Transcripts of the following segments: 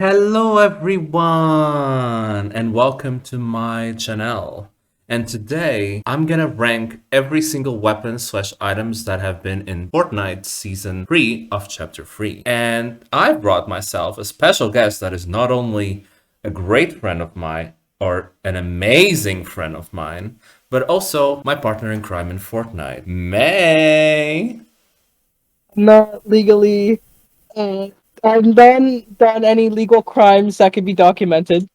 Hello everyone and welcome to my channel. And today I'm gonna rank every single weapon slash items that have been in Fortnite season 3 of chapter 3. And I brought myself a special guest that is not only a great friend of mine or an amazing friend of mine, but also my partner in crime in Fortnite, May. Not legally. Uh, I've done any legal crimes that could be documented.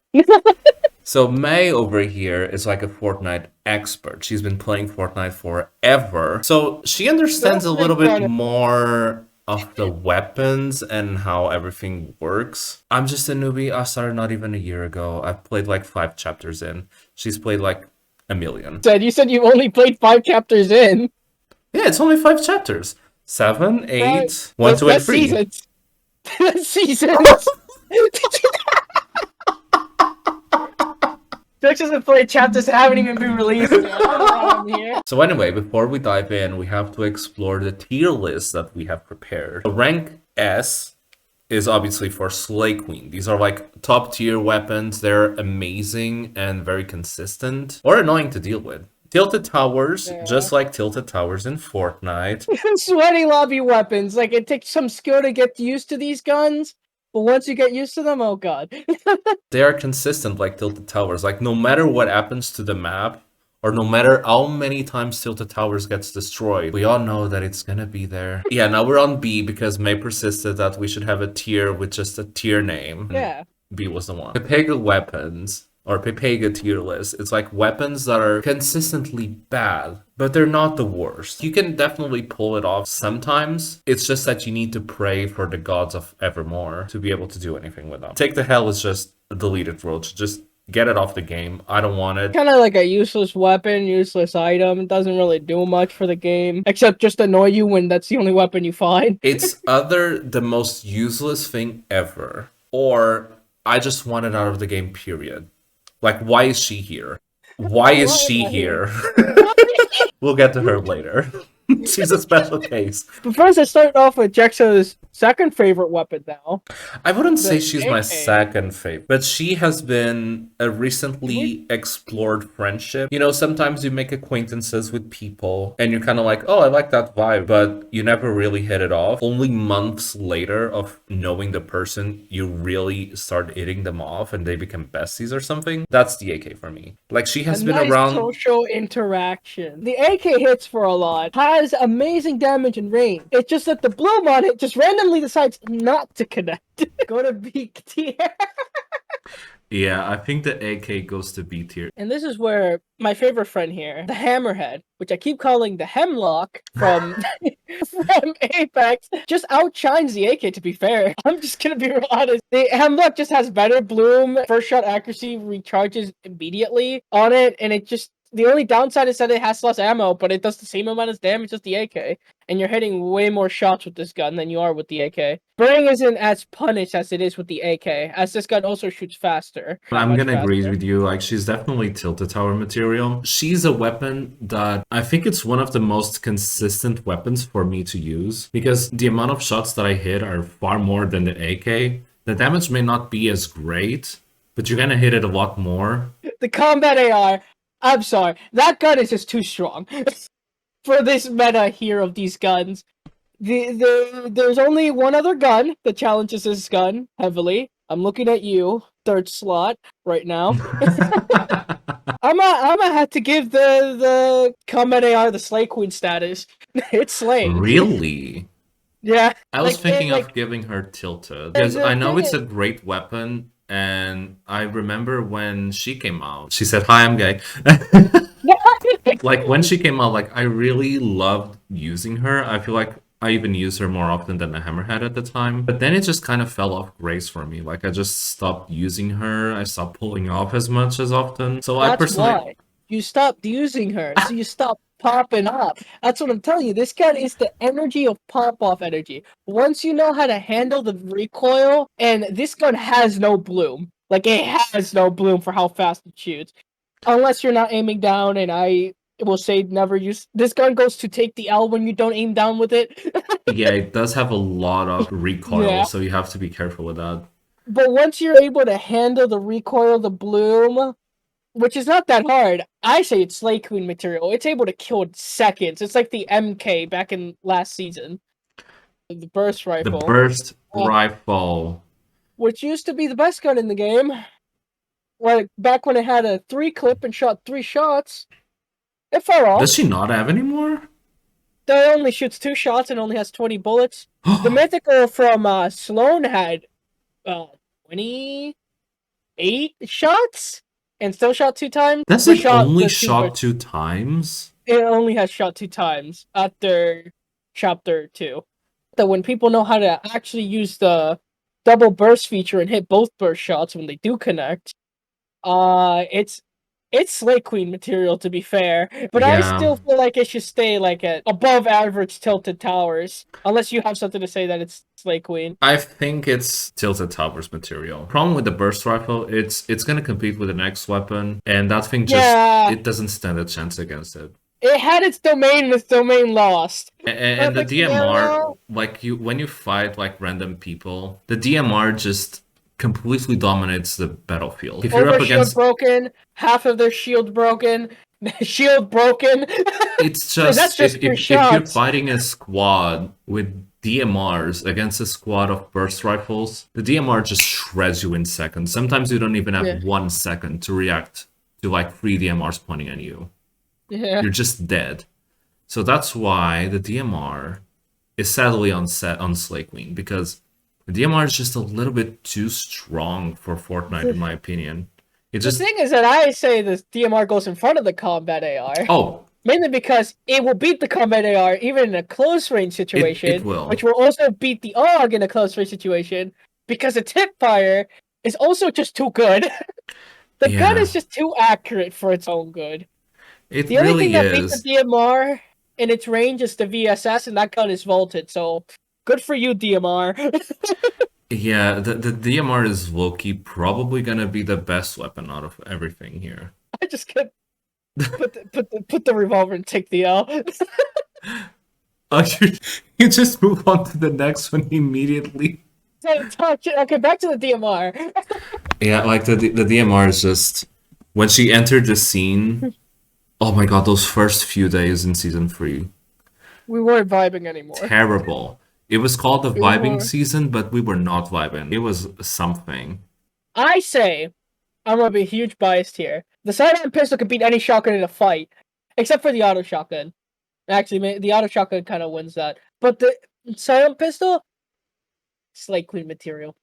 So May over here is like a Fortnite expert. She's been playing Fortnite forever. So she understands Don't a little make bit fun of. more of the weapons and how everything works. I'm just a newbie. I started not even a year ago. I've played like 5 chapters in. She's played like a million. You said you only played 5 chapters in. Yeah, it's only 5 chapters. Seven, Right. eight, one, two, and That's three. seasons. That's seasons. Texas have played chapters that haven't even been released yet. I don't know why I'm here. So anyway, before we dive in, we have to explore the tier list that we have prepared. So rank S is obviously for Slay Queen. These are like top tier weapons. They're amazing and very consistent or annoying to deal with. Tilted towers, Yeah. just like tilted towers in Fortnite. Sweaty lobby weapons. Like, it takes some skill to get used to these guns, but once you get used to them, oh god. They are consistent like tilted towers. Like no matter what happens to the map, or no matter how many times Tilted Towers gets destroyed, we all know that it's gonna be there. Yeah, now we're on B because May persisted that we should have a tier with just a tier name. And Yeah. B was the one. Pepega weapons, or Pepega tier list, it's like weapons that are consistently bad, but they're not the worst. You can definitely pull it off sometimes. It's just that you need to pray for the gods of Evermore to be able to do anything with them. Take the Hell is just a deleted roach. Just get it off the game. I don't want it. Kind of like a useless weapon, useless item. It doesn't really do much for the game, except just annoy you when that's the only weapon you find. It's either the most useless thing ever, or I just want it out of the game, period. Like, why is she here? Why is Why am she I here? here? We'll get to her later. She's a special case. But first, I started off with Jexa's second favorite weapon now, I wouldn't say the she's my AK. second favorite, but she has been a We recently explored friendship. You know, sometimes you make acquaintances with people and you're kind of like, oh, I like that vibe, but you never really hit it off. Only months later of knowing the person, you really start hitting them off and they become besties or something. That's the AK for me. Like, she a has been nice around. social interaction. The AK hits for a lot, has amazing damage and range. It's just that the bloom on it just randomly decides not to connect. Go to B tier. Yeah, I think the AK goes to B tier. And this is where my favorite friend here, the Hammerhead, which I keep calling the Hemlock from from Apex, just outshines the AK. To be fair, I'm just gonna be real honest. The Hemlock just has better bloom, first shot accuracy recharges immediately on it, and it just the only downside is that it has less ammo, but it does the same amount of damage as the AK, and you're hitting way more shots with this gun than you are with the AK. Burning isn't as punished as it is with the AK, as this gun also shoots faster, that I'm much gonna agree faster. with you. Like, she's definitely tilted tower material. She's a weapon that I think it's one of the most consistent weapons for me to use because the amount of shots that I hit are far more than the AK. The damage may not be as great, but you're gonna hit it a lot more. The combat AI, I'm sorry, that gun is just too strong for this meta here of these guns. There's only one other gun that challenges this gun heavily. I'm looking at you, third slot, right now. I'm gonna have to give the combat AI the Slay Queen status. It's slaying. Really? Yeah, I was thinking of giving her tilted because I the know thing it's is, a great weapon, and I remember when she came out, she said, "Hi, I'm gay." Like when she came out, like I really loved using her. I feel like I even used her more often than the Hammerhead at the time. But then it just kind of fell off grace for me. Like I just stopped using her. I stopped pulling off as much as often. So I That's personally, why you stopped using her, so you stopped popping up. That's what I'm telling you. This gun is the energy of pop off energy. Once you know how to handle the recoil, and this gun has no bloom. Like, it has no bloom for how fast it shoots. Unless you're not aiming down, and I will say never use. This gun goes to take the L when you don't aim down with it. yeah, it does have a lot of recoil, Yeah. so you have to be careful with that. But once you're able to handle the recoil, the bloom, which is not that hard, I say it's Slay Queen material. It's able to kill in seconds. It's like the MK back in last season, the burst The rifle, burst uh, rifle. which used to be the best gun in the game. Like back when it had a 3 clip and shot 3 shots, it fell Does off. she not have anymore? That only shoots 2 shots and only has 20 bullets. The mythical from Sloan had 28 shots and still shot 2 times. Does But it shot only the two shot bursts. 2 times? It only has shot 2 times after chapter 2. That when people know how to actually use the double burst feature and hit both burst shots when they do connect, it's Slay Queen material to be fair, but I Yeah, still feel like it should stay like at above average tilted towers, unless you have something to say that it's Slay Queen. I think it's Tilted Towers material. Problem with the burst rifle, it's gonna compete with the next weapon, and that thing just Yeah, it doesn't stand a chance against it. it had its domain and its domain lost. And the Perfect DMR, scenario. like you when you fight like random people, the DMR just completely dominates the battlefield. If you're up Overshield against broken, half of their shield broken, shield broken. it's And that's just just three if you're shots. fighting a squad with DMRs against a squad of burst rifles, the DMR just shreds you in seconds. Sometimes you don't even Yeah, have 1 second to react to like 3 DMRs pointing at you. yeah. You're just dead. So that's why the DMR is sadly on set on Slay Queen, because the DMR is just a little bit too strong for Fortnite in my opinion. It The just thing is that I say this DMR goes in front of the combat AR. oh Mainly because it will beat the combat AR even in a close range it situation, which will. will also beat the AUG in a close range situation, because its hip fire is also just too good. The gun Yeah, is just too accurate for its own good. it The only thing really that beats the is. DMR in its range is the VSS, and that gun is vaulted, so good for you, DMR. Yeah, the DMR is low-key probably gonna be the best weapon out of everything here. I just could put the revolver and take the L. Oh, you just move on to the next one immediately. Okay, back to the DMR. Yeah, like the DMR is just when she entered the scene. Oh my god, those first few days in season 3, We weren't vibing anymore. terrible. It was called the We vibing were. season, but we were not vibing. It was something. I say, I'm gonna be huge biased here. The sidearm pistol can beat any shotgun in a fight, except for the auto shotgun. Actually, the auto shotgun kind of wins that. But the sidearm pistol, Slay Queen material.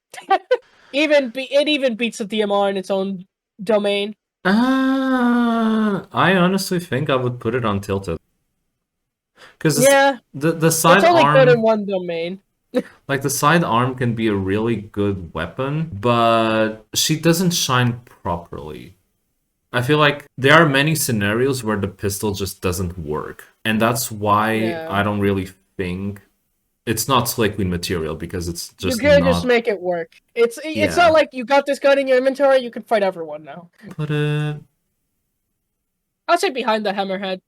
It even beats the DMR in its own domain. I honestly think I would put it on tilted because Yeah, the it's side only good in arm, one domain. like the side arm, can be a really good weapon, but she doesn't shine properly. I feel like there are many scenarios where the pistol just doesn't work, and that's why Yeah, I don't really think it's not Slay Queen material because it's you just can just not. make it work. It's not Yeah, like you got this gun in your inventory. You can fight everyone now. put it. I'll say behind the hammerhead.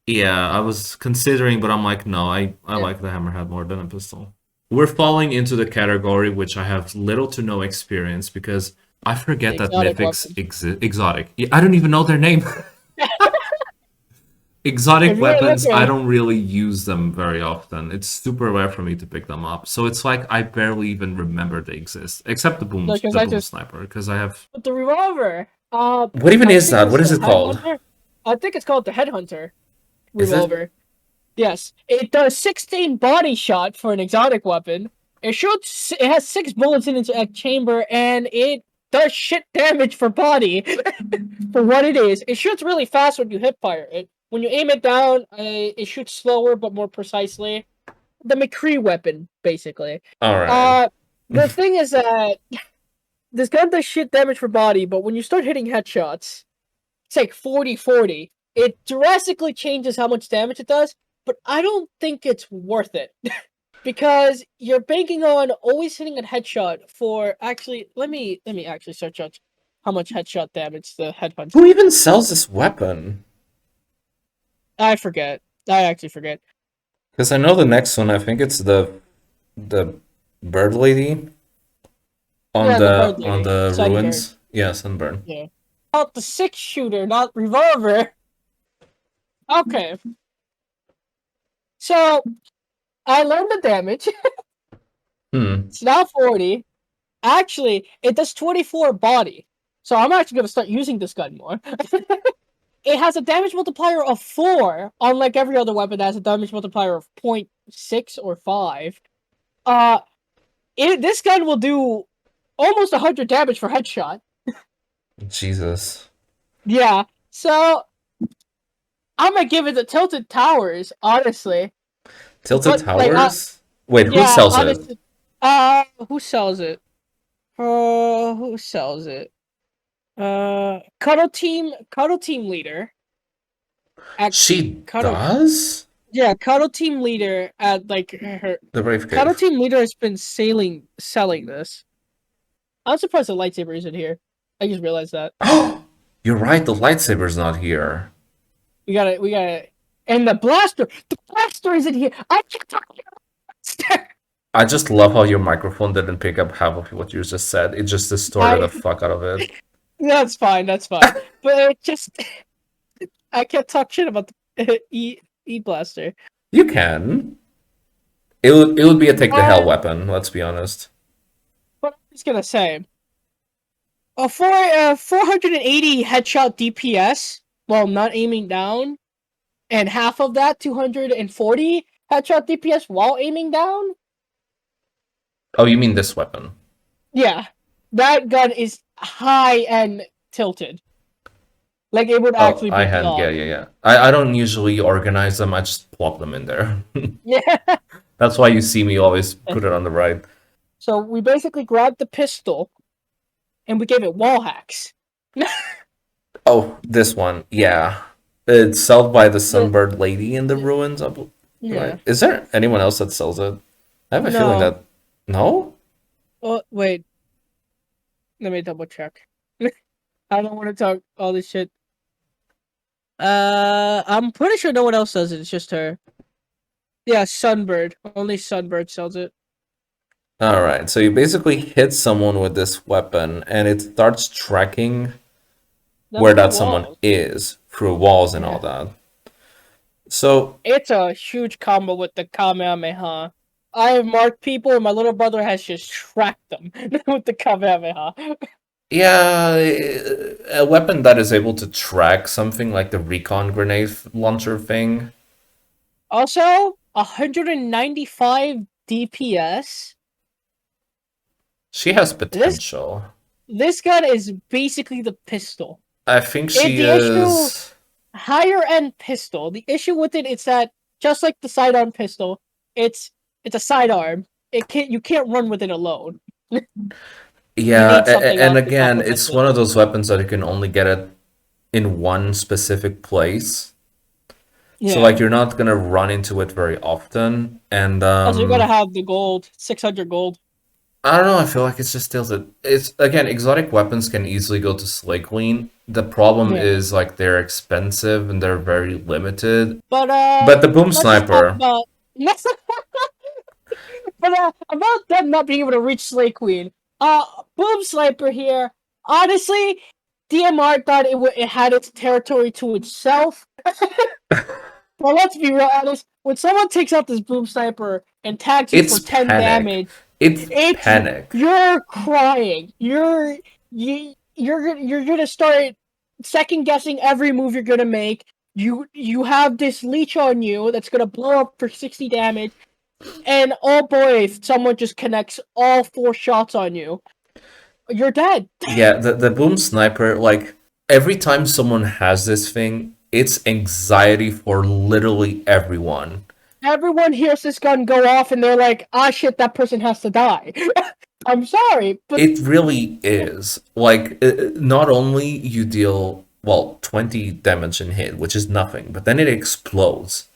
Yeah, I was considering, but I'm like, no, I Yeah, like the hammerhead more than a pistol. We're falling into the category which I have little to no experience because I the forget that exotic mythics weapon. exist. Exotic. Yeah, I don't even know their name. If Exotic you want to weapons, look I at, don't really use them very often. It's super rare for me to pick them up. So it's like I barely even remember they exist, except because the I boom just sniper, because I have. with the revolver. What even I is think that? What it's is the it called? headhunter. I think it's called the headhunter Is it? revolver. Yes, it does 16 body shot for an exotic weapon. It shoots. It has 6 bullets in its chamber, and it does shit damage for body for what it is. It shoots really fast when you hip fire it. When you aim it down, it shoots slower but more precisely. The McCree weapon, basically. All right. Uh, the thing is that this gun does shit damage for body, but when you start hitting headshots, it's like 40-40. It drastically changes how much damage it does, but I don't think it's worth it. Because you're banking on always hitting a headshot for actually let me actually search out how much headshot damage the headhunt. Who even sells this weapon? I forget. I actually forget. Because I know the next one. I think it's the bird lady. On Yeah, the bird on lady, the sunburn. ruins. Yeah, sunburn. Yeah. About the 6 shooter, not revolver. Okay, so I learned the damage. Hmm. It's now 40. Actually, it does 24 body. So I'm actually gonna start using this gun more. It has a damage multiplier of 4, unlike every other weapon that has a damage multiplier of 0.6 or 5. Uh, this gun will do almost 100 damage for headshot. Jesus. Yeah, so I'm gonna give it the Tilted Towers, honestly. Tilted But like, Towers? Wait, who yeah, sells it? honestly. Who sells it? Who sells it? Cuddle Team Leader. Actually, She does? Cuddle Team Leader at like her The Brave Cuddle Cave. Team Leader has been selling this. I'm surprised the lightsaber isn't here. I just realized that. You're right, the lightsaber's not here. We gotta, and the blaster isn't here. I can't talk about I just love how your microphone didn't pick up half of what you just said. It just distorted the I fuck out of it. That's fine. That's fine. But it just I can't talk shit about the E blaster. You can. It would be a take the hell But weapon, let's be honest. I'm just gonna say, a 480 headshot DPS while not aiming down, and half of that 240 headshot DPS while aiming down. Oh, you mean this weapon? Yeah, that gun is high and tilted. Like it would Oh, actually I be had, yeah, dog. yeah, yeah. I don't usually organize them, I just plop them in there. Yeah. That's why you see me always put it on the right. So we basically grabbed the pistol and we gave it wall hacks. Oh, this one, yeah. It's sold by the The- Sunbird Lady in the ruins, right? yeah. Is there anyone else that sells it? I have a feeling No. that no? Oh wait. Let me double check. I don't want to talk all this shit. I'm pretty sure no one else does it. It's just her. Yeah, Sunbird. Only Sunbird sells it. All right, so you basically hit someone with this weapon, and it starts tracking Them where through that someone walls. is through walls and all Yeah. that. So It's a huge combo with the Kamehameha. I have marked people, and my little brother has just tracked them with the Kamehameha. yeah, a weapon that is able to track something like the recon grenade launcher thing. Also, 195 DPS. She has This potential. this gun is basically the pistol. I think It she the issue is. higher end pistol. The issue with it is that just like the sidearm pistol, it's a sidearm. You can't run with it alone. You Yeah, need something and else to again, complement it's it. one of those weapons that you can only get it in one specific place. So Yeah. like you're not gonna run into it very often. And Also, you gotta have the gold, 600 gold. I don't know, I feel like it's just tilted. It's again, exotic weapons can easily go to Slay Queen. The problem Yeah. is like they're expensive and they're very limited. But But the boom let's just talk sniper, about but about them not being able to reach Slay Queen. Boom Sniper here. Honestly, DMR thought it had its territory to itself. Well, let's be real honest. When someone takes out this Boom Sniper and tags you for it's 10 panic. damage, It's it's panic. you're crying. You're gonna start second guessing every move you're gonna make. You have this leech on you that's gonna blow up for 60 damage. And oh boy, if someone just connects all 4 shots on you, you're dead. Yeah, the boom sniper, like every time someone has this thing, it's anxiety for literally everyone. Everyone hears this gun go off and they're like, ah shit, that person has to die. I'm sorry, but It really is. Like, not only you deal, well, 20 damage in hit, which is nothing, but then it explodes.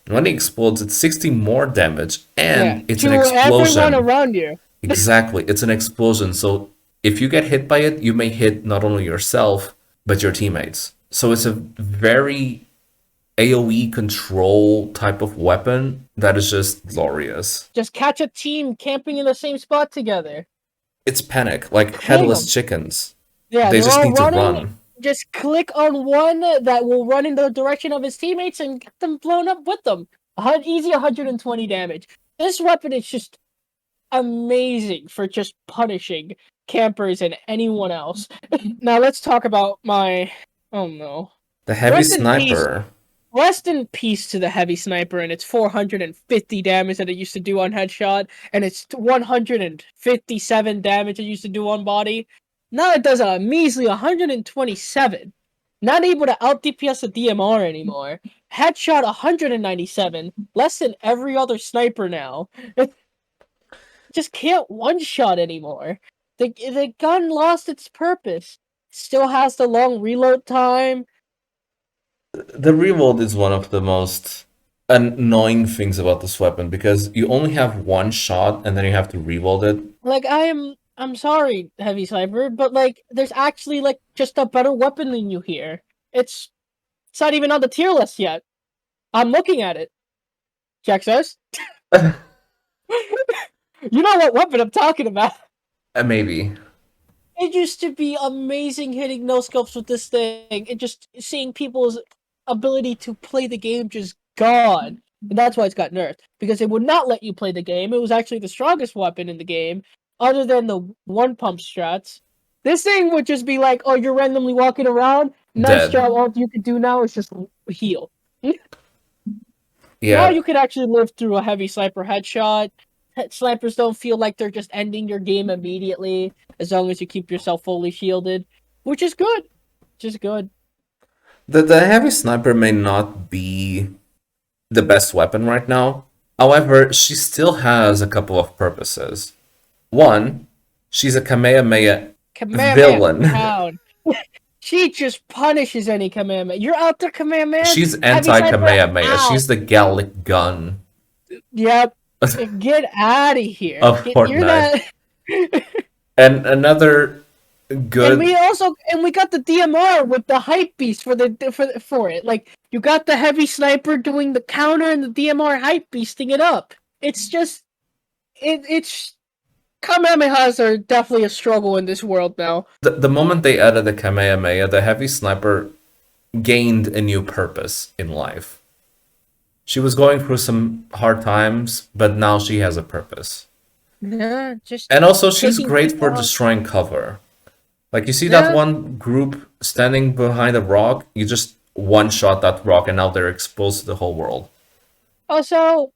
And when it explodes, it's 60 more damage, yeah, and it's an to everyone explosion. around you. Exactly, it's an explosion. So if you get hit by it, you may hit not only yourself, but your teammates. So it's a very AoE control type of weapon that is just glorious. Just catch a team camping in the same spot together. It's panic, like Hang headless 'em. chickens. Yeah, They they're just all need to running. run. Just click on one that will run in the direction of his teammates and get them blown up with them. Easy 120 damage. This weapon is just amazing for just punishing campers and anyone else. Now let's talk about my. Oh no. The heavy Rest in peace. sniper. Rest in peace to the heavy sniper and its 450 damage that it used to do on headshot, and its 157 damage it used to do on body. Now it does a measly 127. Not able to out DPS a DMR anymore. Headshot 197, less than every other sniper now. Just can't one shot anymore. The gun lost its purpose. Still has the long reload time. The reload is one of the most annoying things about this weapon because you only have one shot and then you have to reload it. Like I'm sorry, Heavy Sniper, but like there's actually like just a better weapon than you here. It's not even on the tier list yet. I'm looking at it. Jack says. You know what weapon I'm talking about. Maybe. It used to be amazing hitting no scopes with this thing and just seeing people's ability to play the game just gone. And that's why it's got nerfed. Because it would not let you play the game. It was actually the strongest weapon in the game, other than the one pump strats. This thing would just be like, oh, you're randomly walking around. Nice Dead. job. All you can do now is just heal. Now Yeah. you can actually live through a heavy sniper headshot. Snipers don't feel like they're just ending your game immediately, as long as you keep yourself fully shielded, which is good. Just good. The heavy sniper may not be the best weapon right now. However, she still has a couple of purposes. One, she's a Kamehameha Kamehameha villain. pound. She just punishes any Kamehameha. You're out there, Kamehameha. She's Heavy anti sniper Kamehameha. out. She's the Gallic gun Yep. Get out of here. of You're Fortnite. that. And another And good. we got the DMR with the hype beast for it. Like you got the heavy sniper doing the counter and the DMR hype beasting it up. It's just it's Kamehamehas are definitely a struggle in this world now. The moment they added the Kamehameha, the heavy sniper gained a new purpose in life. She was going through some hard times, but now she has a purpose. Yeah, just And also, she's taking great people for out. destroying cover. Like, you see that Yeah. one group standing behind a rock, you just one shot that rock, and now they're exposed to the whole world. Also,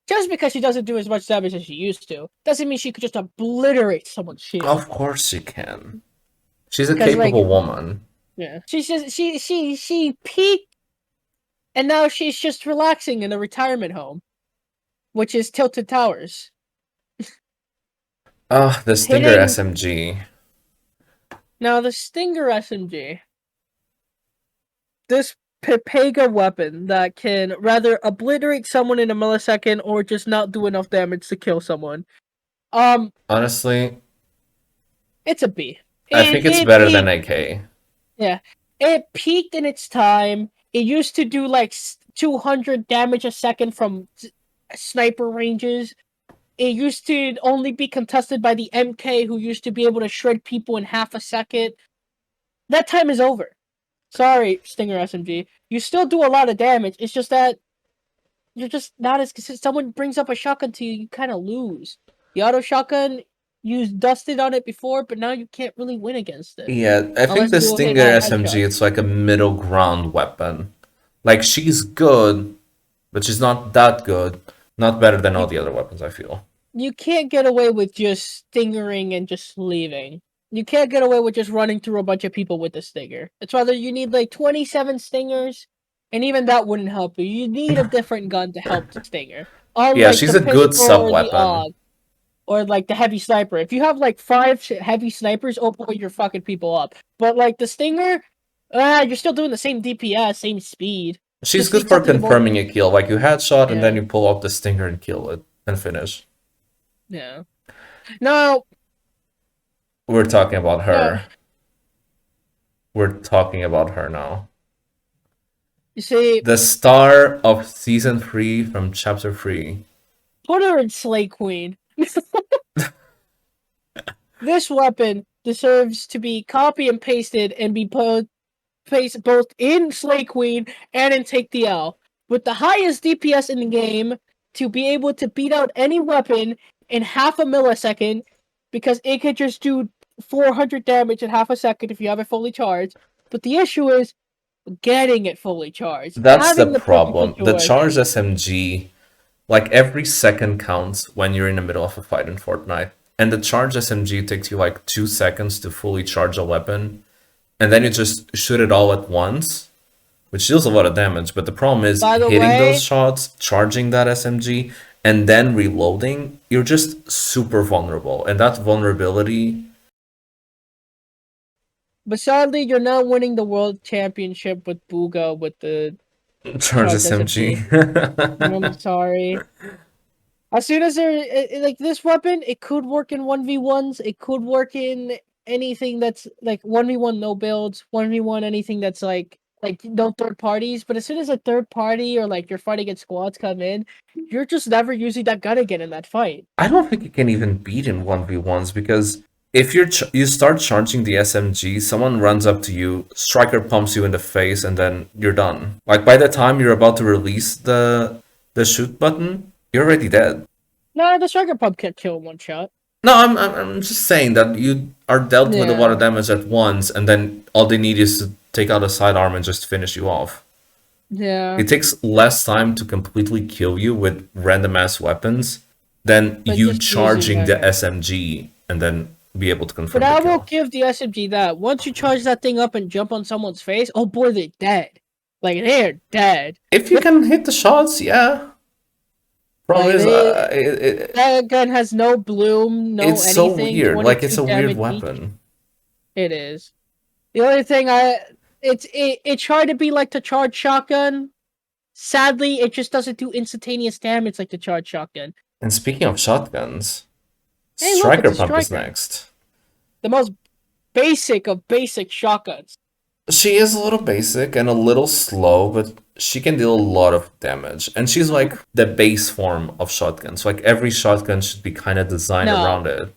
just because she doesn't do as much damage as she used to, doesn't mean she could just obliterate someone's shield. Of course, she can. She's a Because capable woman. yeah, she's just she peaked, and now she's just relaxing in a retirement home, which is Tilted Towers. Ah, the Stinger Hitting SMG. now the Stinger SMG. This Pepega weapon that can rather obliterate someone in a millisecond or just not do enough damage to kill someone. Honestly, It's a B. I think it's It better than peaked. AK. Yeah, it peaked in its time. It used to do like 200 damage a second from sniper ranges. It used to only be contested by the MK, who used to be able to shred people in half a second. That time is over. Sorry, Stinger SMG. You still do a lot of damage. It's just that you're just not as consistent. Someone brings up a shotgun to you, you kind of lose. The auto shotgun, you dusted on it before, but now you can't really win against it. Yeah, I think Unless the you hit Stinger SMG, headshots. it's like a middle ground weapon. Like, she's good, but she's not that good. Not better than all the other weapons, I feel. You can't get away with just stingering and just leaving. You can't get away with just running through a bunch of people with the stinger. It's rather you need like 27 stingers, and even that wouldn't help you. You need a different gun to help the stinger. Yeah, Unlike she's the a good pistol sub or the weapon. AUG, or like the heavy sniper. If you have like 5 heavy snipers, oh boy, you're fucking people up. But like the stinger, you're still doing the same DPS, same speed. She's Just good for detecting more. confirming a kill. Like, you headshot and then Yeah, you pull out the Stinger and kill it and finish. yeah. Now, We're talking about uh, her. We're talking about her now. you see, The star of season 3 from chapter 3. put her in Slay Queen. This weapon deserves to be copy and pasted and be placed both in Slay Queen and in Take the L, with the highest DPS in the game to be able to beat out any weapon in half a millisecond, because it could just do 400 damage in half a second if you have it fully charged. But the issue is getting it fully charged, That's the having the perfect problem. The charged situation. SMG, like every second counts when you're in the middle of a fight in Fortnite. And the charged SMG takes you like 2 seconds to fully charge a weapon. And then you just shoot it all at once, which deals a lot of damage. But the problem is By the hitting those way, shots, charging that SMG, and then reloading, you're just super vulnerable. And that vulnerability but sadly, you're not winning the world championship with Booga with the charged charged SMG. SMG. I'm sorry. As soon as like this weapon, it could work in 1v1s. It could work in anything that's like 1v1 no builds, 1v1 anything that's like no third parties. But as soon as a third party or like you're fighting against squads come in, you're just never using that gun again in that fight. I don't think you can even beat in 1v1s because if you start charging the SMG, someone runs up to you, striker pumps you in the face, and then you're done. Like by the time you're about to release the shoot button, you're already dead. Nah, the striker pump can't kill in one shot. No, I'm just saying that you are dealt with a lot Yeah, of damage at once, and then all they need is to take out a sidearm and just finish you off. yeah. It takes less time to completely kill you with random ass weapons than But you just using charging the that. SMG and then be able to But confirm the I will kill. give the SMG that. Once you charge that thing up and jump on someone's face, oh boy, they're dead. Like they're dead. If you can hit the shots, yeah. Problem Like is, that gun has no bloom, no it's so anything. weird. Like it's 22 a weird damage each. weapon. It is. The only thing it tried to be like the charged shotgun. Sadly, it just doesn't do instantaneous damage like the charged shotgun. And speaking of shotguns, Hey, look, it's striker a pump is striker. next. The most basic of basic shotguns. She is a little basic and a little slow, but she can deal a lot of damage. And she's like the base form of shotguns. Like every shotgun should be kind of designed No, around it.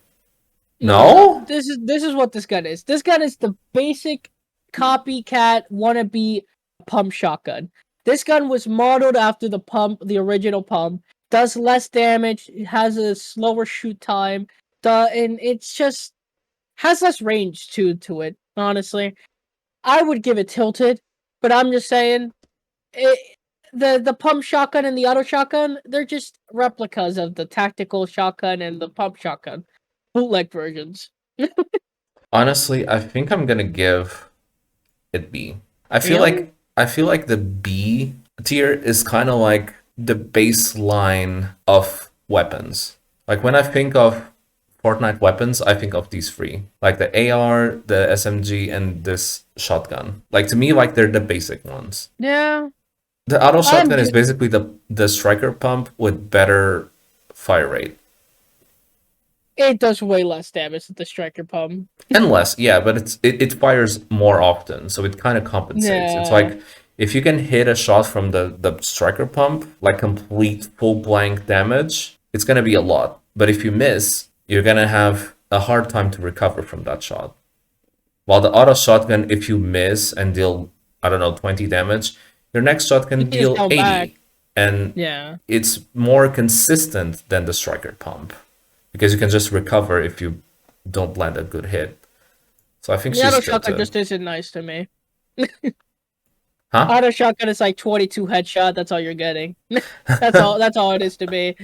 no. No? This is what this gun is. This gun is the basic copycat wannabe pump shotgun. This gun was modeled after the pump, the original pump. Does less damage, it has a slower shoot time, and it's just has less range to it. Honestly, I would give it tilted, but I'm just saying, the pump shotgun and the auto shotgun, they're just replicas of the tactical shotgun and the pump shotgun, bootleg versions. Honestly, I think I'm gonna give it B. Really? I feel like the B tier is kind of like the baseline of weapons. Like when I think of Fortnite weapons, I think of these three. Like the AR, the SMG, and this shotgun. Like to me, like they're the basic ones. Yeah. The auto I'm shotgun is ju- basically the striker pump with better fire rate. it does way less damage than the striker pump. And less, yeah, but it fires more often, so it kind of compensates. It's Yeah. like if you can hit a shot from the striker pump, like complete full blank damage, it's gonna be a lot. But if you miss, you're gonna have a hard time to recover from that shot. While the auto shotgun, if you miss and deal, I don't know, 20 damage, your next shot You can can just deal come back. 80. And Yeah. it's more consistent than the striker pump because you can just recover if you don't land a good hit. So I think The she's auto shotgun tilted. just isn't nice to me. Huh? Auto shotgun is like 22 headshot, that's all you're getting. That's all it is to me.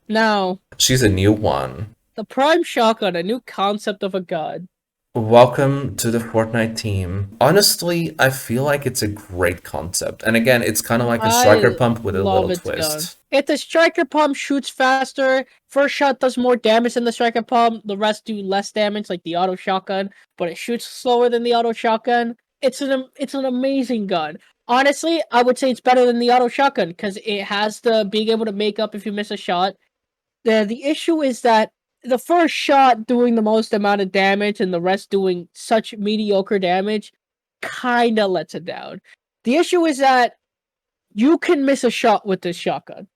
Now, She's a new one. the prime shotgun, a new concept of a gun. Welcome to the Fortnite team. Honestly, I feel like it's a great concept. And again, it's kind of like a striker I pump with a love little its gun. twist. If the striker pump shoots faster, first shot does more damage than the striker pump, the rest do less damage, like the auto shotgun, but it shoots slower than the auto shotgun. It's an amazing gun. Honestly, I would say it's better than the auto shotgun because it has the being able to make up if you miss a shot. The issue is that the first shot doing the most amount of damage and the rest doing such mediocre damage kinda lets it down. The issue is that you can miss a shot with this shotgun,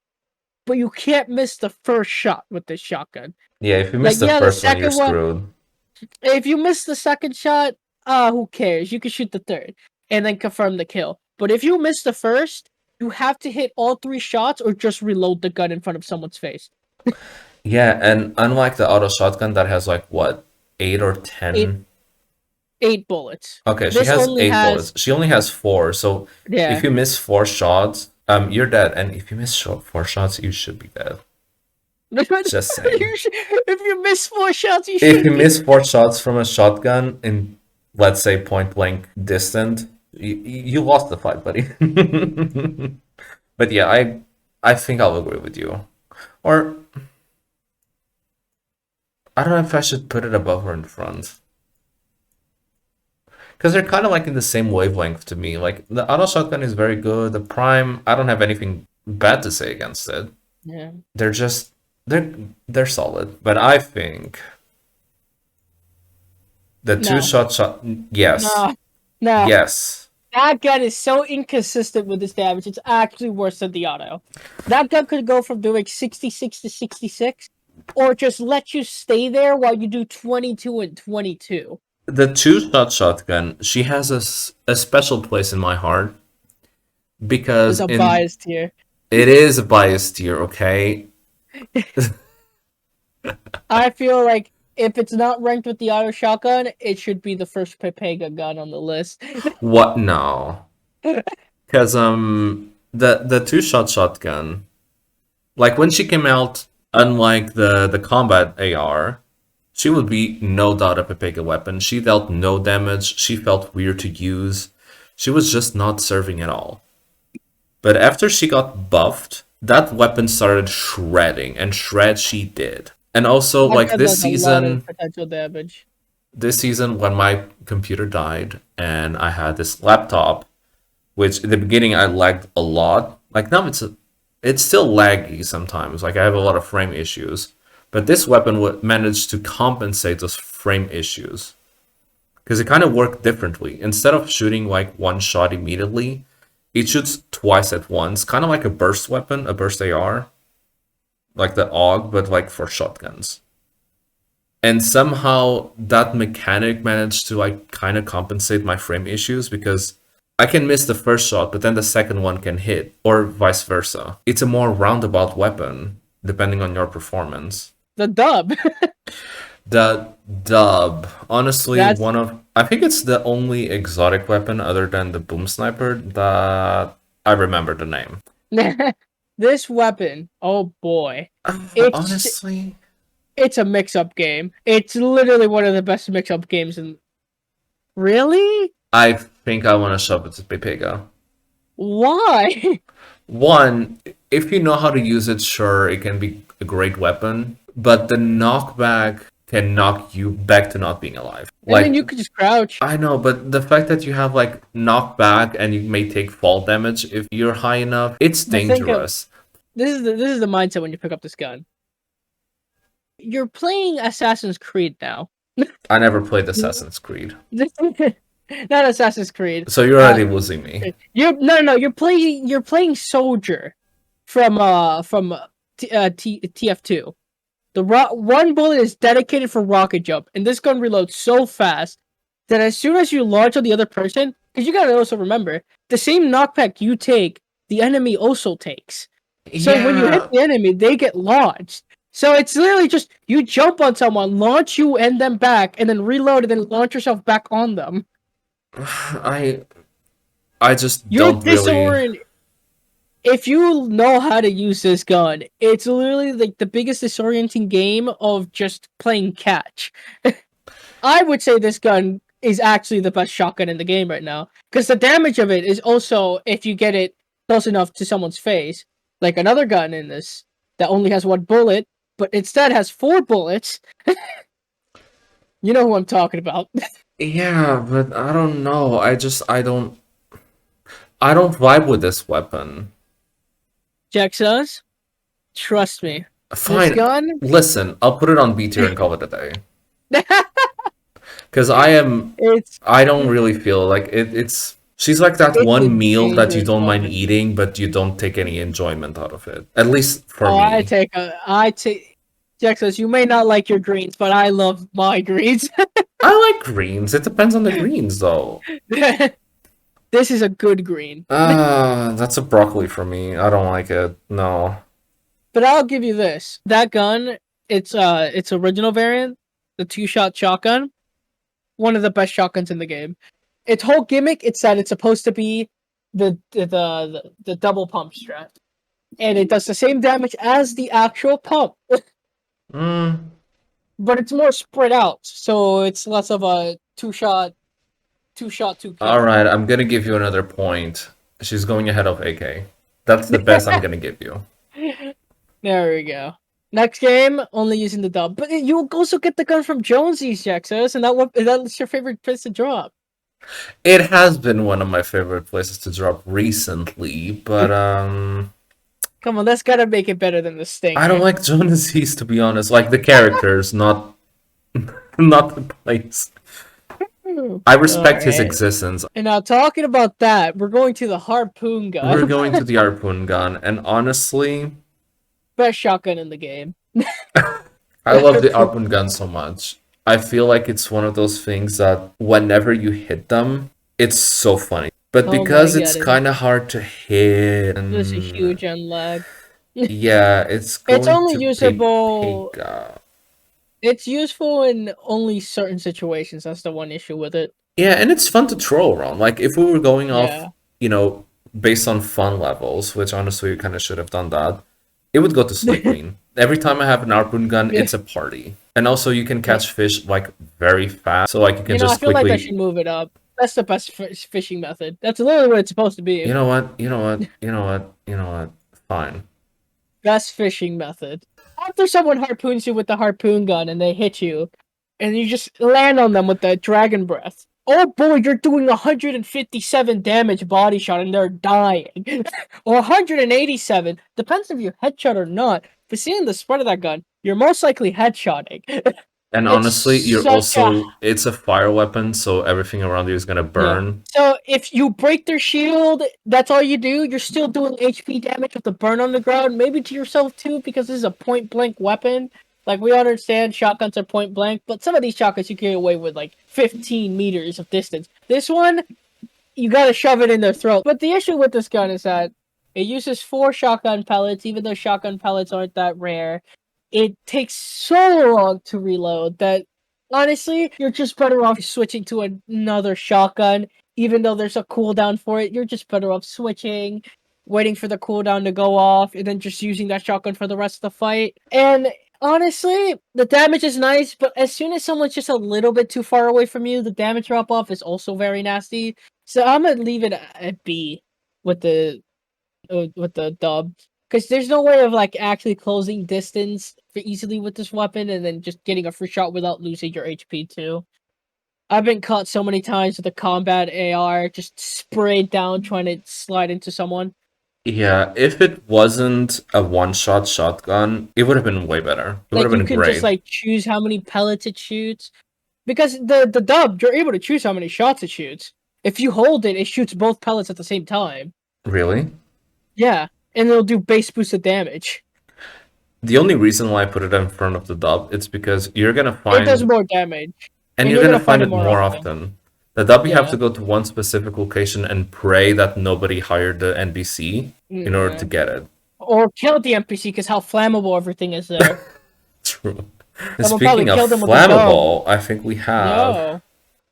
but you can't miss the first shot with this shotgun. Yeah, if you miss Like, the yeah, the first one, you're second one, screwed. If you miss the second shot, who cares? You can shoot the third and then confirm the kill. But if you miss the first, you have to hit all three shots or just reload the gun in front of someone's face. Yeah, and unlike the auto shotgun that has like what, 8 or Eight 10. eight bullets. Okay, she This has only 8 bullets. has She only has 4. So if yeah. you miss 4 shots, you're dead. And if you miss 4 shots, you should be dead. Just saying. If you miss 4 shots, you If you should be. miss 4 shots from a shotgun in, let's say, point blank distant, you lost the fight, buddy. But yeah, I think I'll agree with you. Or I don't know if I should put it above or in front. Because they're kind of like in the same wavelength to me. Like the auto shotgun is very good. The prime, I don't have anything bad to say against it. Yeah. They're just they're solid. But I think the two No. shot, yes. No. No. Yes. That gun is so inconsistent with its damage. It's actually worse than the auto. That gun could go from doing 66 to 66, or just let you stay there while you do 22 and 22. The two-shot shotgun, she has a special place in my heart There's because a in bias here. it is a biased tier, okay? I feel like if it's not ranked with the auto shotgun, it should be the first Pepega gun on the list. What no? Because the two-shot shotgun, like when she came out, unlike the combat AR, she would be no doubt a Pepega weapon. She dealt no damage. She felt weird to use. She was just not serving at all. But after she got buffed, that weapon started shredding, and shred she did. And also, That like gun does a lot of potential damage. this season when my computer died and I had this laptop, which in the beginning I lagged a lot. Like now it's still laggy sometimes. Like I have a lot of frame issues, but this weapon would manage to compensate those frame issues because it kind of worked differently. Instead of shooting like one shot immediately, it shoots twice at once, kind of like a burst weapon, a burst AR, like the AUG, but like for shotguns. And somehow that mechanic managed to like kind of compensate my frame issues because I can miss the first shot, but then the second one can hit, or vice versa. It's a more roundabout weapon, depending on your performance. The dub. The dub, honestly, That's I think it's the only exotic weapon other than the boom sniper that I remember the name. this weapon. Oh boy, it's Honestly, it's a mix-up game. It's literally one of the best mix-up games in. Really? I think I want to shove it to Pepega. Why? One, if you know how to use it, sure, it can be a great weapon, but the knockback can knock you back to not being alive. And then Like, you could just crouch. I know, but the fact that you have like knockback and you may take fall damage if you're high enough, it's But think of dangerous. this is the mindset when you pick up this gun. You're playing Assassin's Creed now. I never played Assassin's Creed, Not Assassin's Creed. so you're already losing me. No. You're playing Soldier from TF2. One bullet is dedicated for rocket jump, and this gun reloads so fast that as soon as you launch on the other person, because you gotta also remember the same knockback you take, the enemy also takes. So when you hit Yeah, the enemy, they get launched. So it's literally just you jump on someone, launch you and them back, and then reload and then launch yourself back on them. I I just You're don't really. disoriented. If you know how to use this gun, it's literally like the biggest disorienting game of just playing catch. I would say this gun is actually the best shotgun in the game right now because the damage of it is also if you get it close enough to someone's face. Like another gun in this that only has one bullet, but instead has 4 bullets. You know who I'm talking about. Yeah, but I don't know. I don't vibe with this weapon. Jaxos, trust me, this Fine. gun. Listen, I'll put it on B tier and call it a day. Because it's I don't really feel like it's. She's like that it's a one meal that you dangerous don't mind weapon. eating, but you don't take any enjoyment out of it. At least for Oh, me. I take Jack says, you may not like your greens, but I love my greens. I like greens. It depends on the greens, though. This is a good green. That's a broccoli for me. I don't like it. No. But I'll give you this. That gun, its original variant, the two-shot shotgun, one of the best shotguns in the game. Its whole gimmick, it's that it's supposed to be the double pump strat. And it does the same damage as the actual pump. Mm, But it's more spread out, so it's less of a two all kill. right, I'm gonna give you another point. She's going ahead of AK. That's the best I'm gonna give you. There we go. Next game, only using the dub. But you also get the gun from Jonesy's, Jaxos, and that's your favorite place to drop. It has been one of my favorite places to drop recently, but Come on, that's gotta make it better than the I don't Stinger. like Jonas to be honest. Like the characters, not not the place. I respect his Alright. existence. And now talking about that, we're going to the harpoon We're gun. going to the harpoon gun, and honestly, Best shotgun in the game. I love the harpoon gun so much. I feel like it's one of those things that whenever you hit them, it's so funny. But Oh my because it's god, kind of hard to hit, there's a and huge unlag. yeah, it's It's going only to usable. take up. It's useful in only certain situations. That's the one issue with it. Yeah, and it's fun to throw around. Like if we were going off, Yeah. you know, based on fun levels, which honestly we kind of should have done that, it would go to slay queen. Every time I have an harpoon gun, Yeah. it's a party. And also you can catch fish like very fast, so like you can I just feel like they should quickly. move it up. That's the best fishing method. That's literally what it's supposed to be. You know what? You know what? You know what? You know what? Fine. Best fishing method. After someone harpoons you with the harpoon gun and they hit you, and you just land on them with the dragon breath. Oh boy, you're doing 157 damage body shot and they're dying. Or 187. Depends if you headshot or not. But seeing the spread of that gun, you're most likely headshotting. And It's honestly, you're such a also it's a fire weapon, so everything around you is gonna yeah. burn. So if you break their shield, that's all you do. You're still doing HP damage with the burn on the ground, maybe to yourself too, because this is a point blank weapon. Like we understand shotguns are point blank, but some of these shotguns you can get away with like 15 meters of distance. This one, you gotta shove it in their throat. But the issue with this gun is that it uses 4 shotgun pellets, even though shotgun pellets aren't that rare. It takes so long to reload that honestly, you're just better off switching to another shotgun. Even though there's a cooldown for it, you're just better off switching, waiting for the cooldown to go off, and then just using that shotgun for the rest of the fight. And honestly, the damage is nice, but as soon as someone's just a little bit too far away from you, the damage drop off is also very nasty. So I'm gonna leave it at B with the dub, because there's no way of like actually closing distance for easily with this weapon and then just getting a free shot without losing your HP too. I've been caught so many times with a combat AR just sprayed down trying to slide into someone. Yeah, if it wasn't a one-shot shotgun, it would have been way better. It would Like have you been can just great. like choose how many pellets it shoots. Because the dub, you're able to choose how many shots it shoots. If you hold it, it shoots both pellets at the same time. Really? Yeah. And it'll do base boosted damage. The only reason why I put it in front of the dub, it's because you're gonna It does find, more damage. and And you're you're gonna gonna find find it it more more often. often. The dub, you have to Yeah. go to one specific location and pray that nobody hired the NPC in order to Yeah. get it. Or kill the NPC because how flammable everything is there. True. And Someone probably speaking of killed him with a gun. flammable, I think we have. Yo.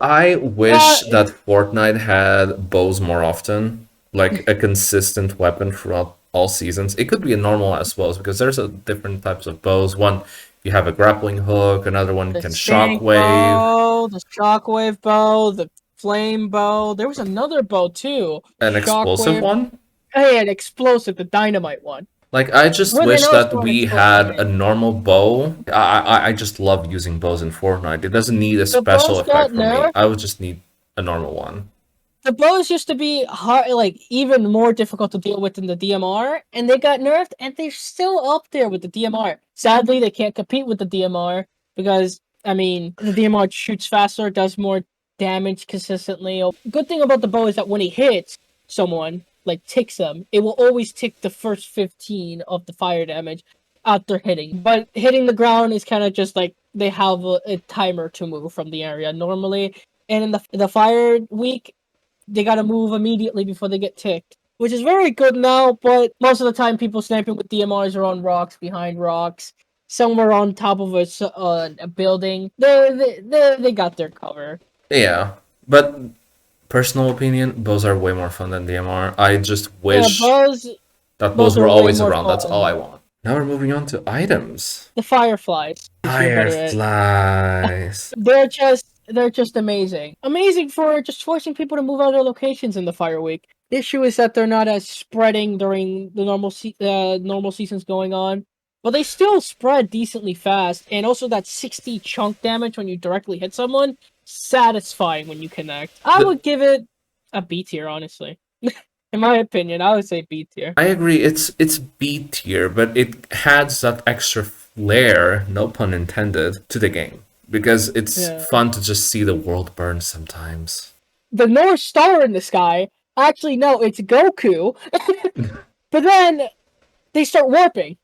I Uh, wish that Fortnite had bows more often, like a consistent weapon throughout all seasons. It could be a normal as bows because there's a different types of bows. One, you have a grappling hook. Another one the can stink shockwave. bow, the shockwave bow, the flame bow. There was another bow too. An explosive Shockwave. one. Hey, an explosive, the dynamite one. Like I just When they wish know it's that going we explosive had a damage. normal bow. I just love using bows in Fortnite. It doesn't need a The special bows got effect from me. nerfed. I would just need a normal one. The bows used to be hard, like even more difficult to deal with than the DMR, and they got nerfed, and they're still up there with the DMR. Sadly, they can't compete with the DMR because I mean the DMR shoots faster, does more damage consistently. Good thing about the bow is that when it hits someone, like ticks them, it will always tick the first 15 of the fire damage. out there hitting. But hitting the ground is kind of just like they have a timer to move from the area normally. And in the fire week, they gotta move immediately before they get ticked, which is very good now. But most of the time, people sniping with DMRs are on rocks, behind rocks, somewhere on top of a building. They got their cover. Yeah, but personal opinion, bows are way more fun than DMR. I just Yeah, wish that bows bows were are way always more around. That's all fun. I want. Now we're moving on to items. The fireflies, which you're better at. Fireflies. They're just amazing. Amazing for just forcing people to move out of their locations in the fire week. The issue is that they're not as spreading during the normal seasons going on, but they still spread decently fast. And also that 60 chunk damage when you directly hit someone, satisfying when you connect. I The, would give it a B tier, honestly. In my opinion, I would say B tier. I agree. It's B tier, but it adds that extra flair, no pun intended, to the game because it's Yeah. fun to just see the world burn sometimes. The North Star in the sky. Actually, no, it's Goku. But then they start warping.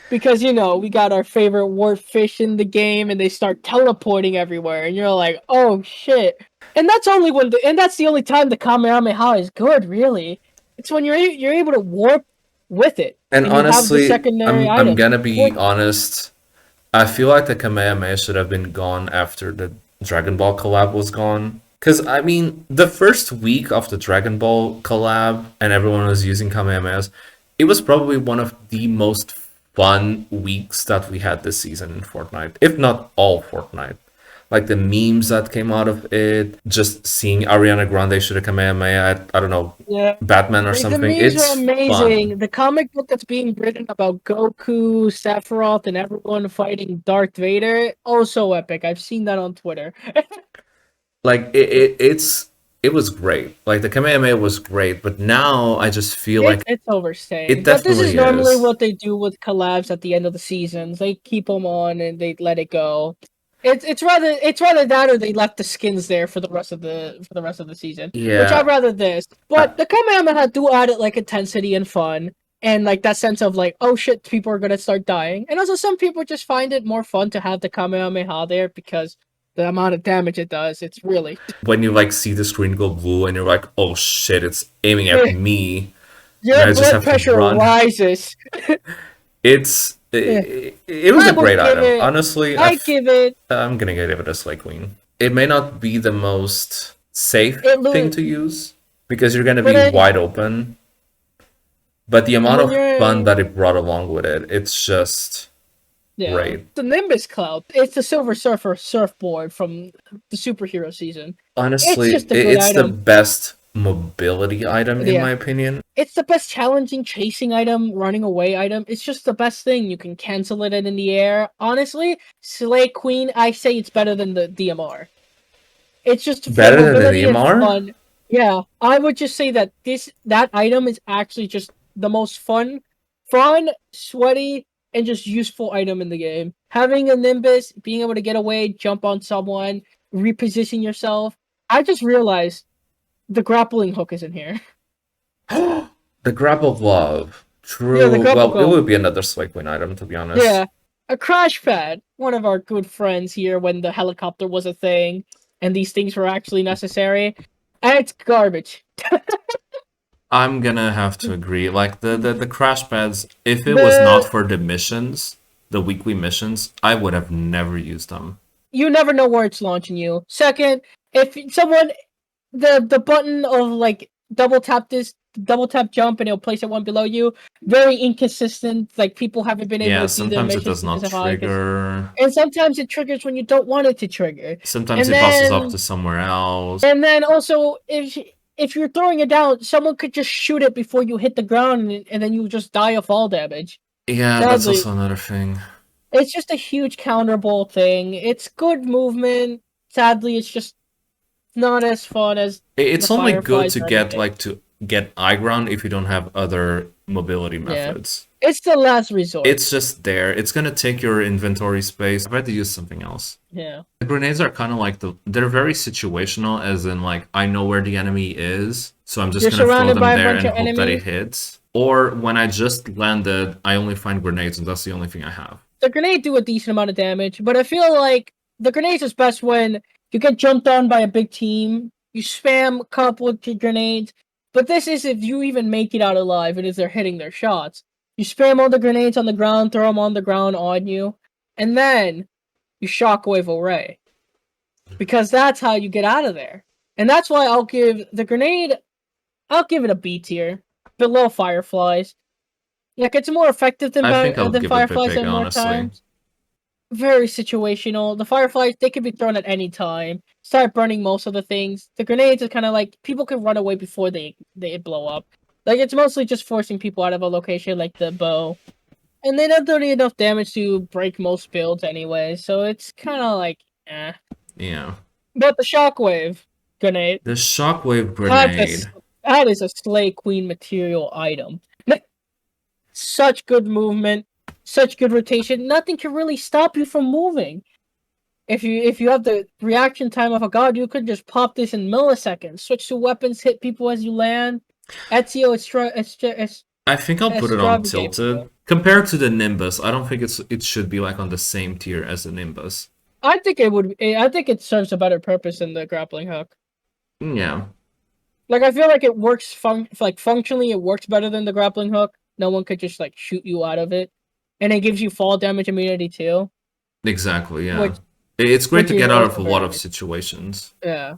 Because, we got our favorite warp fish in the game, and they start teleporting everywhere, and you're like, oh shit. And that's the only time the Kamehameha is good, really. It's when you're able to warp with it, And and you have the honestly, secondary I'm item. gonna be honest. I feel like the Kamehameha should have been gone after the Dragon Ball collab was gone. Because, I mean, the first week of the Dragon Ball collab and everyone was using Kamehamehas, it was probably one of the most fun weeks that we had this season in Fortnite, if not all Fortnite. Like the memes that came out of it, just seeing Ariana Grande shoot a Kamehameha at, I don't know, Yeah. Batman or The something. memes are It's amazing. fun. The comic book that's being written about Goku, Sephiroth, and everyone fighting Darth Vader, oh so epic. I've seen that on Twitter. Like it was great. Like the Kamehameha was great, but now I just feel like It's it overstaying, but this is definitely normally is. what they do with collabs at the end of the seasons. They keep them on and they let it go. It's rather that or they left the skins there for the rest of the season, which I'd Yeah. rather this. Uh, But the Kamehameha do add it like intensity and fun. And like that sense of like, oh shit, people are gonna start dying. And also some people just find it more fun to have the Kamehameha there because the amount of damage it does, it's really when you like see the screen go blue and you're like, oh shit, it's aiming at me, and your I just blood have to pressure run. rises. Yeah. It was I a would great give item. it. Honestly, I give it. I'm gonna give it a Slay Queen. It may not be the most safe It thing lo- to use because you're gonna but be then wide open, but the amount when of fun you're that it brought along with it, it's just yeah, great. the Nimbus Cloud. It's the Silver Surfer surfboard from the superhero season. It's Honestly, just a good it's the item. best mobility item in Yeah, my opinion. it's the best challenging chasing item, running away item. It's just the best thing. You can cancel it in the air. Honestly, Slay Queen. I say it's better than the DMR. It's just for Better than the mobility and DMR? fun. Yeah, I would just say that that item is actually just the most fun, sweaty, and just useful item in the game. Having a Nimbus, being able to get away, jump on someone, reposition yourself. I just realized the grappling hook is in here. The Grapple Glove. Yeah, the True. grapple Well, it hook. would be another Slay Queen item, to be honest. Yeah, a crash pad. One of our good friends here when the helicopter was a thing and these things were actually necessary. And it's garbage. I'm gonna have to agree. Like the crash pads, if it was not The for the missions, the weekly missions, I would have never used them. You never know where it's launching you. Second, if someone the button of like double tap jump and it'll place it one below you, very inconsistent. Like people haven't been able Yeah, to do their sometimes it missions does not because of how inconsistent. trigger. And sometimes it triggers when you don't want it to trigger. Sometimes And it buses up then to somewhere else. and then also if you're throwing it down, someone could just shoot it before you hit the ground and then you just die of fall damage. Yeah, that's Sadly, also another thing. it's just a huge counterable thing. It's good movement. Sadly, it's just not as fun as the It's only good Fireflies to or get anything. like to get high ground if you don't have other mobility Yeah. methods. It's the last resort. It's just there. It's gonna take your inventory space. I've had to use something else. Yeah. The grenades are kind of like they're very situational, as in like I know where the enemy is, so I'm just You're gonna throw surrounded them by a there bunch and of hope that it enemies. hits. Or when I just landed, I only find grenades, and that's the only thing I have. The grenade do a decent amount of damage, but I feel like the grenades is best when you get jumped on by a big team. You spam a couple of grenades, but this is if you even make it out alive and if they're hitting their shots. You spam all the grenades on the ground, throw them on the ground on you, and then you shockwave away. Because that's how you get out of there. And that's why I'll give the grenade, I'll give it a B tier, below Fireflies. Like, it's more effective I think I'll than give it a Fireflies big, at more honestly. times. Very situational. The Fireflies, they can be thrown at any time. Start burning most of the things. The grenades is kind of like, people can run away before they blow up. Like, it's mostly just forcing people out of a location, like the bow. And they don't do enough damage to break most builds anyway, so it's kind of like, eh. Yeah. But the Shockwave grenade, The shockwave that's grenade. that is a Slay Queen material item. Such good movement, such good rotation. Nothing can really stop you from moving. If you have the reaction time of a god, you could just pop this in milliseconds. Switch to weapons, hit people as you land. Ezio I think I'll put it on extravagate. tilted. Compared to the Nimbus, I don't think it should be like on the same tier as the Nimbus. I think it would. I think it serves a better purpose than the grappling hook. Yeah. Like, I feel like it works functionally. It works better than the grappling hook. No one could just like shoot you out of it, and it gives you fall damage immunity too, Exactly, yeah. which It's great which to is get out of also a very lot of nice. situations. Yeah,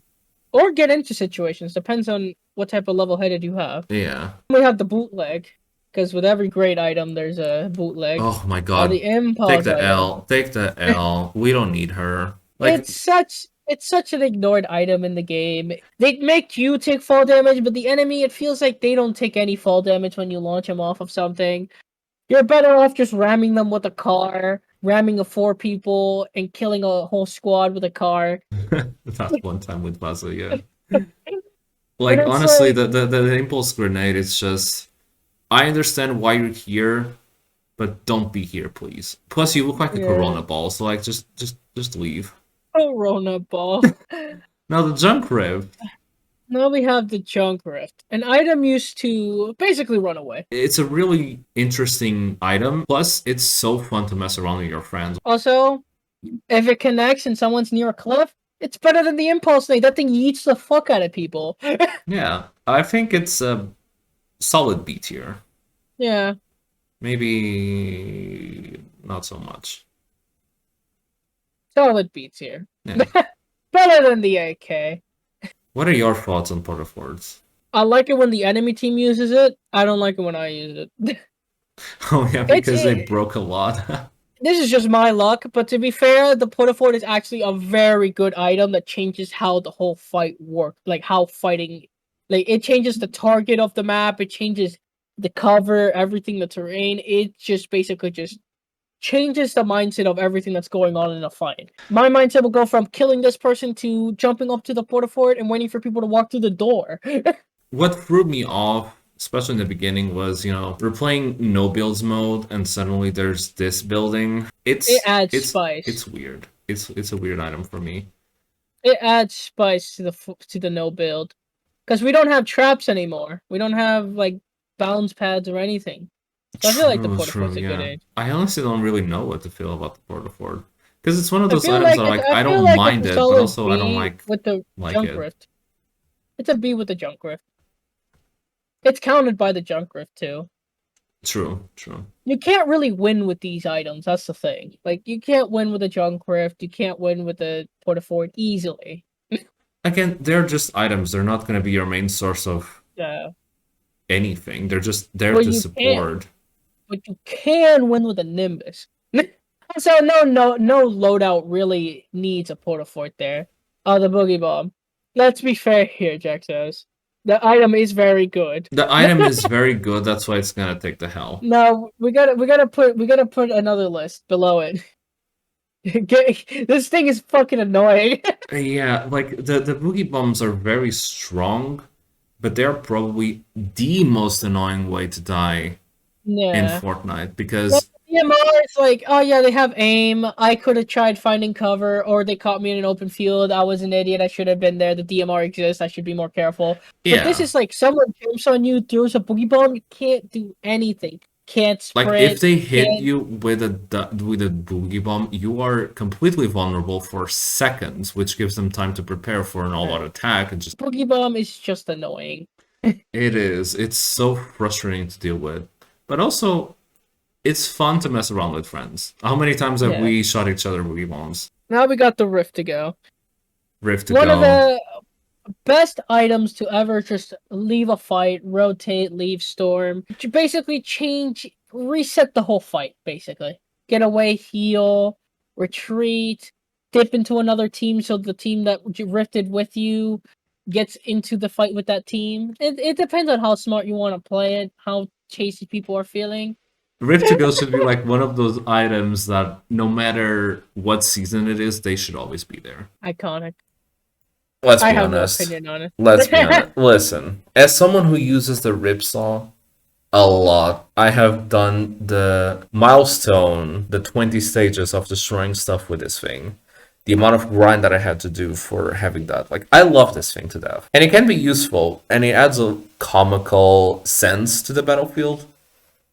or get into situations. Depends on what type of level headed you have. Yeah. We have the bootleg, because with every great item, there's a bootleg. Oh my The god. Take impulse the item. L. Take the L. We don't need her. Like, It's such an ignored item in the game. They make you take fall damage, but the enemy, it feels like they don't take any fall damage when you launch them off of something. You're better off just ramming them with a car, ramming a 4 people, and killing a whole squad with a car. that one time with Baza, yeah. And Like, it's honestly, like, the impulse grenade, it's just. I understand why you're here, but don't be here, please. Plus, you look like a yeah, Corona ball, so like, just leave. oh, Rona ball. Now the junk rev, Now we have the junk rift, an item used to basically run away. it's a really interesting item. Plus, it's so fun to mess around with your friends. Also, if it connects and someone's near a cliff, it's better than the impulse thing. That thing yeets the fuck out of people. Yeah, I think it's a solid B tier. Yeah, Maybe not so much. solid beats here. Yeah. Better than the AK. What are your thoughts on Portaforts? I like it when the enemy team uses it. I don't like it when I use it. Oh yeah, It's because they broke a lot. This is just my luck, but to be fair, the Portafort is actually a very good item that changes how the whole fight works. Like how fighting, like it changes the target of the map, it changes the cover, everything, the terrain. It just basically just changes the mindset of everything that's going on in a fight. My mindset will go from killing this person to jumping up to the Portafort and waiting for people to walk through the door. What threw me off, especially in the beginning, was we're playing no builds mode, and suddenly there's this building. It It's adds it's spice. it's weird. It's a weird item for me. It adds spice to the no build. Because we don't have traps anymore. We don't have like bounce pads or anything. So I feel like the True, Portafort's a good yeah. age. I honestly don't really know what to feel about the Portafort. Because it's one of I those feel items like that it's I I feel don't like it's mind a it, but solid also I don't B with the like junk it. rift. It's a B with the junk rift. It's counted by the junk rift too. True, true. You can't really win with these items. That's the thing. Like you can't win with a junk rift. You can't win with the Portafort easily. Again, they're just items. They're not going to be your main source of Yeah, anything. They're just there but to you can't. support. But you can win with a Nimbus. So no loadout really needs a Portafort there. The Boogie Bomb. Let's be fair here, Jack says. The item is very good. The item is very good. That's why it's going to take the hell. No, we gotta put another list below it. This thing is fucking annoying. Yeah, like the boogie bombs are very strong, but they're probably the most annoying way to die in Yeah. Fortnite Well, because DMR is like, oh yeah, they have aim. I could have tried finding cover, or they caught me in an open field. I was an idiot. I should have been there. The DMR exists. I should be more careful. But this Yeah. is like someone jumps on you, throws a boogie bomb. You can't do anything. Can't Like if sprint. they hit Can't. you with a boogie bomb, you are completely vulnerable for seconds, which gives them time to prepare for an all-out attack and just Boogie bomb is just annoying. it is. It's so frustrating to deal with. But also it's fun to mess around with friends. How many times have Yeah. we shot each other boogie bombs? Now we got the rift to go. Rift to One of go. the best items to ever just leave a fight, rotate, leave storm, to basically change, reset the whole fight, basically. Get away, heal, retreat, dip into another team so the team that rifted with you gets into the fight with that team. It depends on how smart you want to play it, how chasey people are feeling. Rift to go should be like one of those items that no matter what season it is, they should always be there. Iconic. Let's I be have no honest. opinion on it. Let's be honest. Listen, as someone who uses the ripsaw a lot, I have done the milestone, the 20 stages of destroying stuff with this thing. The amount of grind that I had to do for having that. Like, I love this thing to death. And it can be useful, and it adds a comical sense to the battlefield.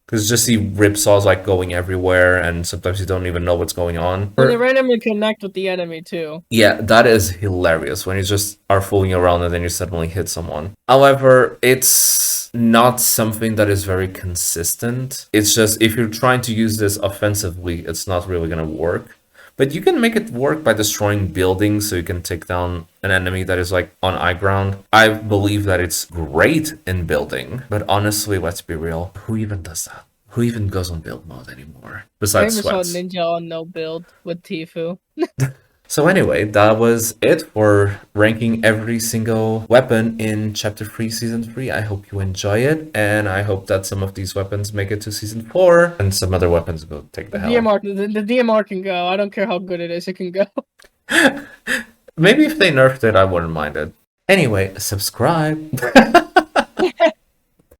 Because just see ripsaws like going everywhere, and sometimes you don't even know what's going on. When they randomly connect with the enemy too. Yeah, that is hilarious when you just are fooling around and then you suddenly hit someone. However, it's not something that is very consistent. It's just if you're trying to use this offensively, it's not really gonna work. But you can make it work by destroying buildings so you can take down an enemy that is like on high ground. I believe that it's great in building, but honestly, let's be real. Who even does that? Who even goes on build mode anymore? Besides Famous on sweats. Ninja on no build with Tifu. So anyway, that was it for ranking every single weapon in Chapter 3, Season 3. I hope you enjoy it, and I hope that some of these weapons make it to Season 4, and some other weapons go take the hell. The DMR can go. I don't care how good it is, it can go. Maybe if they nerfed it, I wouldn't mind it. Anyway, subscribe.